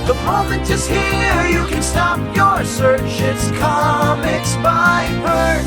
The moment is here, you can stop your search. It's Comics by Perch.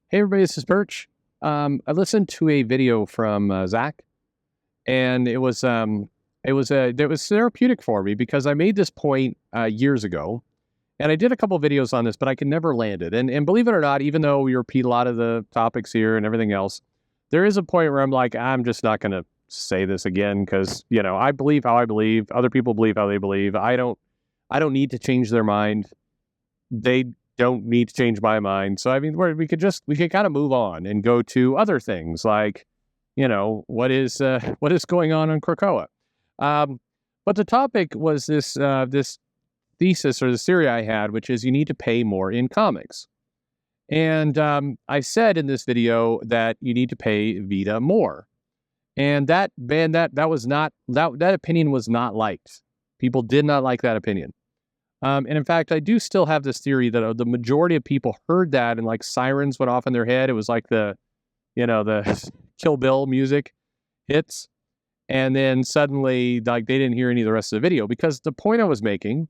Hey everybody, this is Perch. I listened to a video from Zach, and it was therapeutic for me because I made this point years ago, and I did a couple videos on this, but I could never land it. And believe it or not, even though we repeat a lot of the topics here and everything else, there is a point where I'm like, I'm just not going to say this again because I believe how I believe. Other people believe how they believe. I don't need to change their mind. They don't need to change my mind. So I mean, we could kind of move on and go to other things like, what is going on Krakoa. But the topic was this thesis or the theory I had, which is you need to pay more in comics. And I said in this video that you need to pay Vita more, and that opinion was not liked. People did not like that opinion. And in fact, I do still have this theory that the majority of people heard that and like sirens went off in their head. It was like the Kill Bill music hits. And then suddenly like they didn't hear any of the rest of the video because the point I was making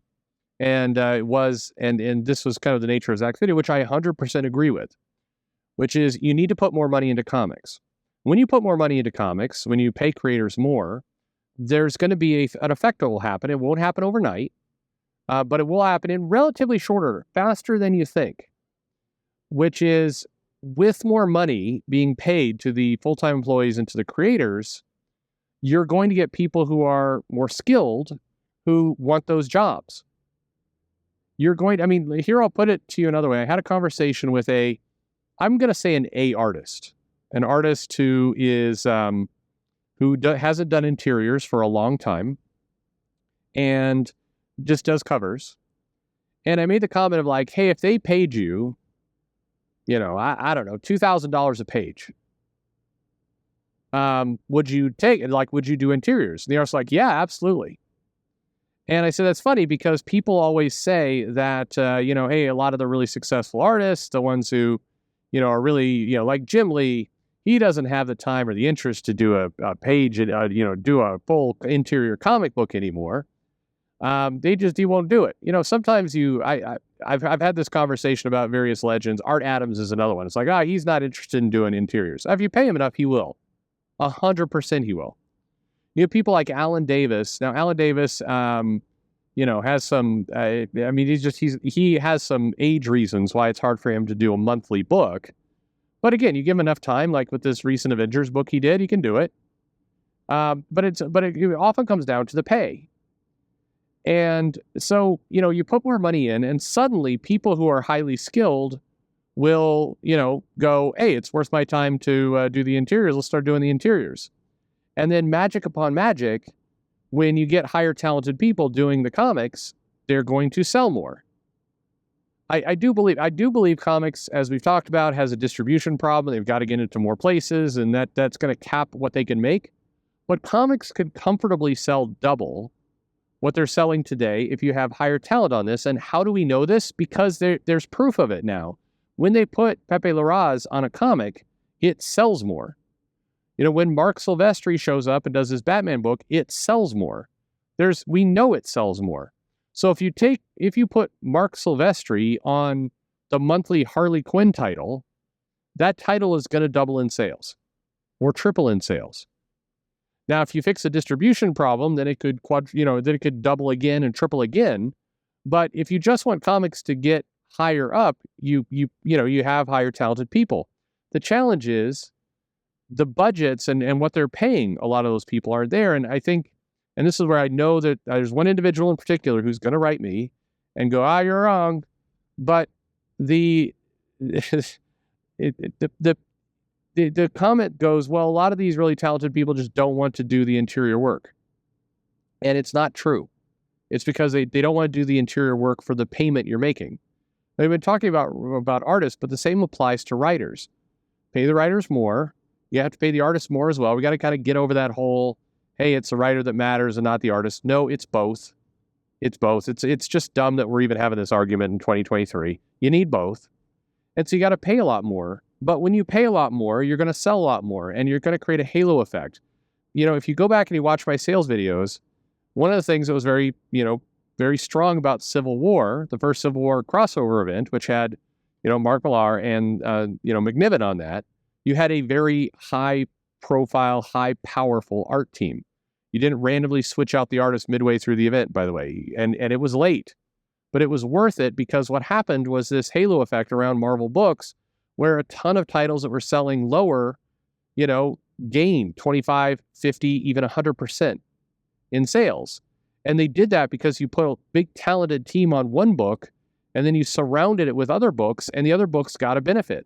and this was kind of the nature of Zach's video, which I 100% agree with, which is you need to put more money into comics. When you put more money into comics, when you pay creators more, there's going to be an effect that will happen. It won't happen overnight. But it will happen in relatively short order, faster than you think, which is with more money being paid to the full-time employees and to the creators, you're going to get people who are more skilled who want those jobs. Here I'll put it to you another way. I had a conversation with I'm going to say an artist who is, hasn't done interiors for a long time and just does covers. And I made the comment of like, hey, if they paid you, I don't know, $2,000 a page, would you take it? Like, would you do interiors? And the artist's like, yeah, absolutely. And I said, that's funny because people always say that, hey, a lot of the really successful artists, the ones who, are really, like Jim Lee, he doesn't have the time or the interest to do a page, do a full interior comic book anymore. He won't do it. Sometimes I've had this conversation about various legends. Art Adams is another one. It's like, he's not interested in doing interiors. If you pay him enough, he will. 100% he will. You have people like Alan Davis. Now, Alan Davis, has some, he has some age reasons why it's hard for him to do a monthly book. But again, you give him enough time, like with this recent Avengers book he did, he can do it. But it often comes down to the pay. And so, you put more money in and suddenly people who are highly skilled will, go, hey, it's worth my time to do the interiors. Let's start doing the interiors. And then magic upon magic, when you get higher talented people doing the comics, they're going to sell more. I do believe comics, as we've talked about, has a distribution problem. They've got to get into more places and that's going to cap what they can make. But comics could comfortably sell double what they're selling today if you have higher talent on this. And how do we know this? Because there's proof of it now. When they put Pepe Larraz on a comic, it sells more. When Mark Silvestri shows up and does his Batman book, it sells more. We know it sells more. So if you put Mark Silvestri on the monthly Harley Quinn title, that title is going to double in sales or triple in sales. Now, if you fix a distribution problem, then it could double again and triple again. But if you just want comics to get higher up, you have higher talented people. The challenge is the budgets and what they're paying. A lot of those people are there, and I think, and this is where I know that there's one individual in particular who's going to write me and go, you're wrong. But the comment goes, well, a lot of these really talented people just don't want to do the interior work. And it's not true. It's because they don't want to do the interior work for the payment you're making. They've been talking about artists, but the same applies to writers. Pay the writers more. You have to pay the artists more as well. We got to kind of get over that whole, hey, it's the writer that matters and not the artist. No, it's both. It's both. It's just dumb that we're even having this argument in 2023. You need both. And so you got to pay a lot more. But when you pay a lot more, you're going to sell a lot more and you're going to create a halo effect. if you go back and you watch my sales videos, one of the things that was very, very strong about Civil War, the first Civil War crossover event, which had, Mark Millar and, McNiven on that, you had a very high profile, high powerful art team. You didn't randomly switch out the artist midway through the event, by the way, and it was late, but it was worth it because what happened was this halo effect around Marvel books where a ton of titles that were selling lower, gained 25, 50, even 100% in sales. And they did that because you put a big talented team on one book and then you surrounded it with other books and the other books got a benefit.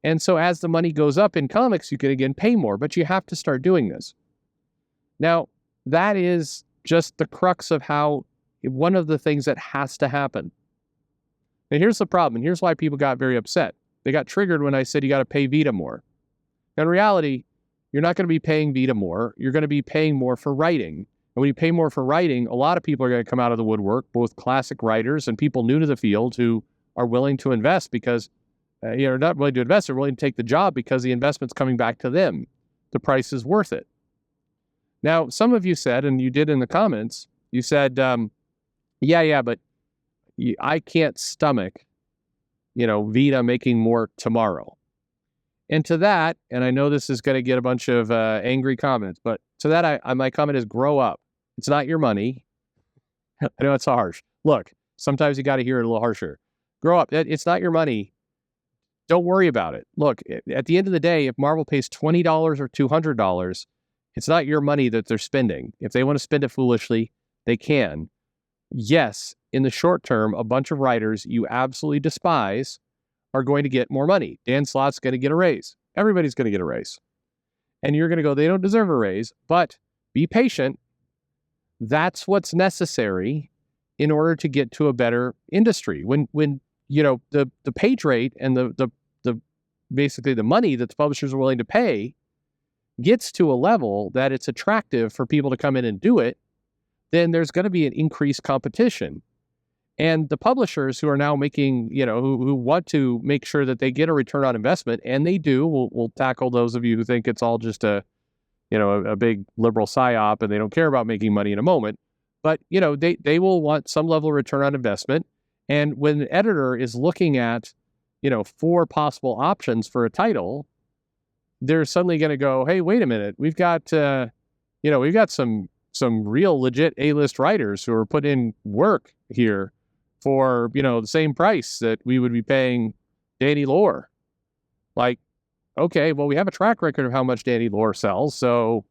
And so as the money goes up in comics, you can again pay more, but you have to start doing this. Now, that is just the crux of how one of the things that has to happen. And here's the problem. And here's why people got very upset. They got triggered when I said you got to pay Vita more. Now, in reality, you're not going to be paying Vita more. You're going to be paying more for writing. And when you pay more for writing, a lot of people are going to come out of the woodwork, both classic writers and people new to the field who are willing to invest because, not willing to invest, they're willing to take the job because the investment's coming back to them. The price is worth it. Now, some of you said, and you did in the comments, you said, but I can't stomach, Vita making more tomorrow. And to that, and I know this is going to get a bunch of angry comments, but to that, my comment is grow up. It's not your money. I know it's harsh. Look, sometimes you got to hear it a little harsher. Grow up. It's not your money. Don't worry about it. Look, at the end of the day, if Marvel pays $20 or $200, it's not your money that they're spending. If they want to spend it foolishly, they can. Yes, in the short term, a bunch of writers you absolutely despise are going to get more money. Dan Slott's going to get a raise. Everybody's going to get a raise. And you're going to go, they don't deserve a raise, but be patient. That's what's necessary in order to get to a better industry. When the page rate and the basically the money that the publishers are willing to pay gets to a level that it's attractive for people to come in and do it, then there's going to be an increased competition. And the publishers who are now making, who want to make sure that they get a return on investment, and they do, we'll tackle those of you who think it's all just a big liberal psyop and they don't care about making money in a moment. But, they will want some level of return on investment. And when an editor is looking at, 4 possible options for a title, they're suddenly going to go, hey, wait a minute, we've got some real legit A-list writers who are putting in work here for, the same price that we would be paying Danny Lore. Like, okay, well, we have a track record of how much Danny Lore sells. So,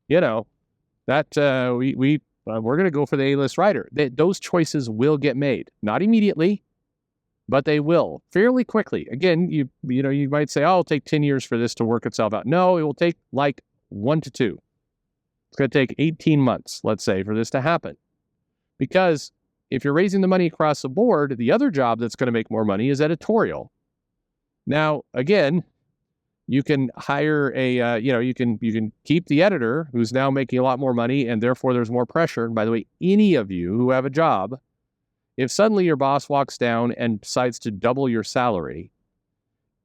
that we're going to go for the A-list writer. Those choices will get made. Not immediately, but they will fairly quickly. Again, you might say, oh, it'll take 10 years for this to work itself out. No, it will take like 1 to 2. It's going to take 18 months, let's say, for this to happen. Because if you're raising the money across the board, the other job that's going to make more money is editorial. Now, again, you can hire you can keep the editor who's now making a lot more money and therefore there's more pressure. And by the way, any of you who have a job, if suddenly your boss walks down and decides to double your salary,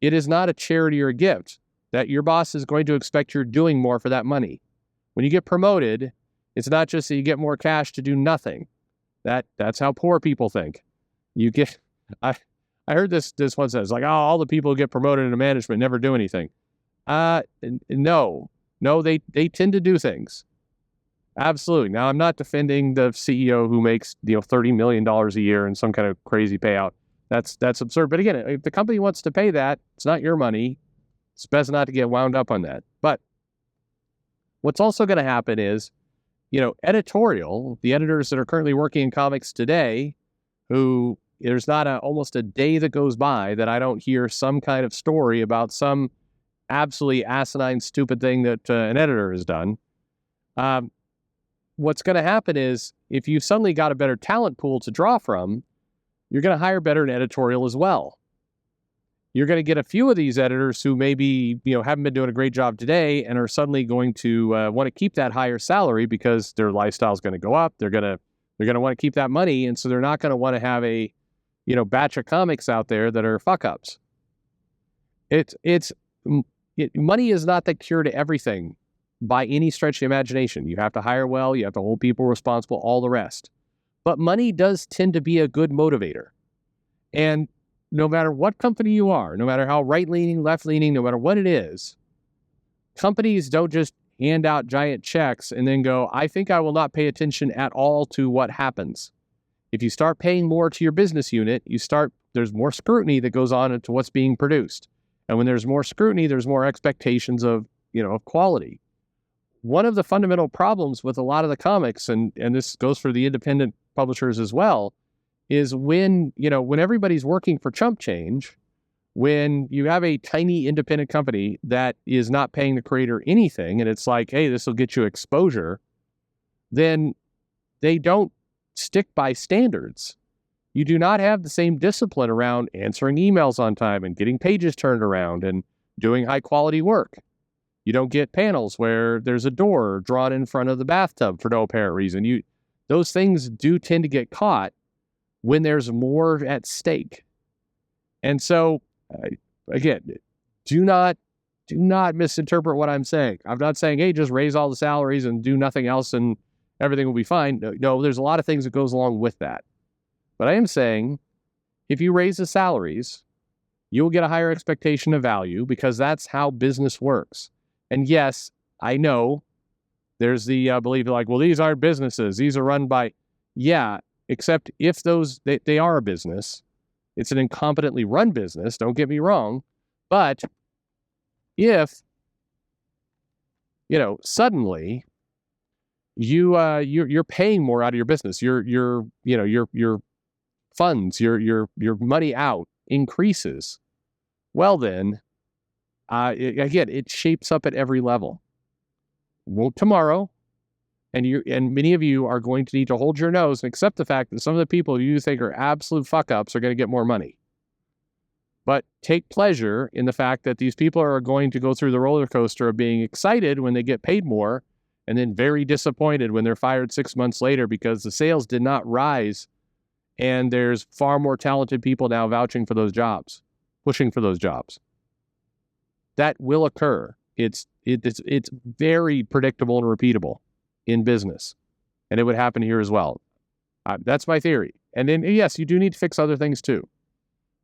it is not a charity or a gift that your boss is going to expect you're doing more for that money. When you get promoted, it's not just that you get more cash to do nothing. That's how poor people think. You get, I heard this one says like, oh, all the people who get promoted into management never do anything. No, they tend to do things. Absolutely. Now, I'm not defending the CEO who makes $30 million a year in some kind of crazy payout. That's absurd. But again, if the company wants to pay that, it's not your money. It's best not to get wound up on that. But what's also going to happen is, editorial, the editors that are currently working in comics today, who there's not almost a day that goes by that I don't hear some kind of story about some absolutely asinine, stupid thing that an editor has done. What's going to happen is if you suddenly got a better talent pool to draw from, you're going to hire better in editorial as well. You're going to get a few of these editors who maybe, haven't been doing a great job today and are suddenly going to want to keep that higher salary because their lifestyle is going to go up. They're going to want to keep that money. And so they're not going to want to have a, batch of comics out there that are fuck ups. Money is not the cure to everything. by any stretch of the imagination. You have to hire well, you have to hold people responsible, all the rest. But money does tend to be a good motivator. And no matter what company you are, no matter how right-leaning, left-leaning, no matter what it is, companies don't just hand out giant checks and then go, I think I will not pay attention at all to what happens. If you start paying more to your business unit, there's more scrutiny that goes on into what's being produced. And when there's more scrutiny, there's more expectations of quality. One of the fundamental problems with a lot of the comics, and this goes for the independent publishers as well, is when everybody's working for chump change, when you have a tiny independent company that is not paying the creator anything, and it's like, hey, this will get you exposure, then they don't stick by standards. You do not have the same discipline around answering emails on time and getting pages turned around and doing high quality work. You don't get panels where there's a door drawn in front of the bathtub for no apparent reason. Those things do tend to get caught when there's more at stake. And so, again, do not misinterpret what I'm saying. I'm not saying, hey, just raise all the salaries and do nothing else and everything will be fine. No, there's a lot of things that goes along with that. But I am saying, if you raise the salaries, you will get a higher expectation of value because that's how business works. And yes, I know there's the belief like, well, these aren't businesses. These are run by, yeah, except if they are a business. It's an incompetently run business, don't get me wrong. But if, suddenly you're paying more out of your business, your funds, your money out increases, well then, again, it shapes up at every level. Won't tomorrow, and many of you are going to need to hold your nose and accept the fact that some of the people you think are absolute fuck-ups are going to get more money. But take pleasure in the fact that these people are going to go through the roller coaster of being excited when they get paid more and then very disappointed when they're fired 6 months later because the sales did not rise and there's far more talented people now vouching for those jobs, pushing for those jobs. That will occur. It's very predictable and repeatable in business, and it would happen here as well. That's my theory. And then, yes, you do need to fix other things too,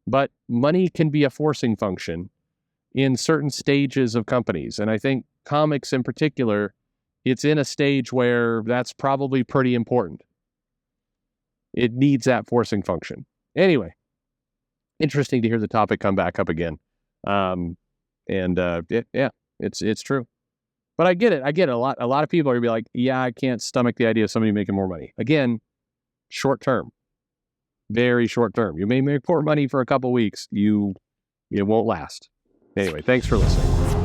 but money can be a forcing function in certain stages of companies. And I think comics in particular, it's in a stage where that's probably pretty important. It needs that forcing function. Anyway, interesting to hear the topic come back up again. It's true. But I get it. A lot of people are gonna be like, yeah, I can't stomach the idea of somebody making more money. Again, short term, very short term. You may make more money for a couple weeks. It won't last. Anyway, thanks for listening.